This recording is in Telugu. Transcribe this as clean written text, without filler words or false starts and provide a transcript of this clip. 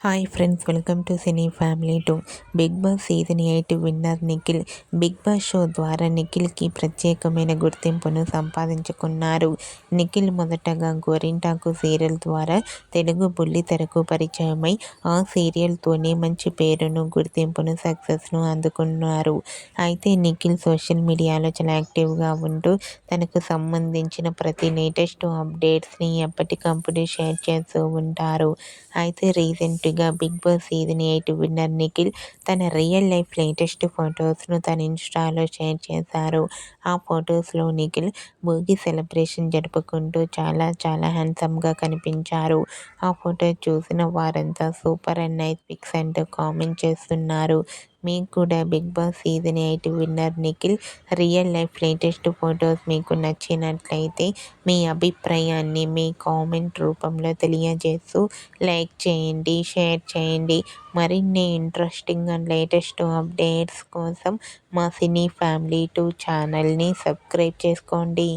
Hi friends, welcome to cine family 2. Bigg Boss season 8 winner Nikhil Bigg Boss show ద్వారా నిఖిల్కి ప్రత్యేకమైన గుర్తింపును సంపాదించుకున్నారు. నిఖిల్ మొదటగా గోరింటాకు సీరియల్ ద్వారా తెలుగు బుల్లితెరకు పరిచయమై ఆ సీరియల్తోనే మంచి పేరును, గుర్తింపును, సక్సెస్ను అందుకున్నారు. అయితే నిఖిల్ సోషల్ మీడియాలో చాలా యాక్టివ్గా ఉంటూ తనకు సంబంధించిన ప్రతి లేటెస్ట్ అప్డేట్స్ని ఎప్పటికప్పుడు షేర్ చేస్తూ ఉంటారు. అయితే రీసెంట్గా Bigg Boss season 8 winner Nikhil తన రియల్ లైఫ్ లేటెస్ట్ ఫొటోస్ను తన ఇన్స్టాలో షేర్ చేశారు. ఆ ఫొటోస్లో నిఖిల్ భోగి సెలబ్రేషన్ జరుపుకుంటూ చాలా చాలా హ్యాండ్సమ్గా కనిపించారు. ఆ ఫోటో చూసిన వారంతా సూపర్ అండ్ నైస్ పిక్స్ అంటూ కామెంట్ చేస్తున్నారు. మీకు కూడా Bigg Boss season 8 winner Nikhil real life latest photos మీకు నచ్చినట్లయితే మీ అభిప్రాయాన్ని మీ కామెంట్ రూపంలో తెలియజేస్తూ లైక్ చేయండి, షేర్ చేయండి. మరిన్ని ఇంట్రెస్టింగ్ అండ్ లేటెస్ట్ అప్డేట్స్ కోసం మా సినీ ఫ్యామిలీ 2 ఛానల్ని సబ్స్క్రైబ్ చేసుకోండి.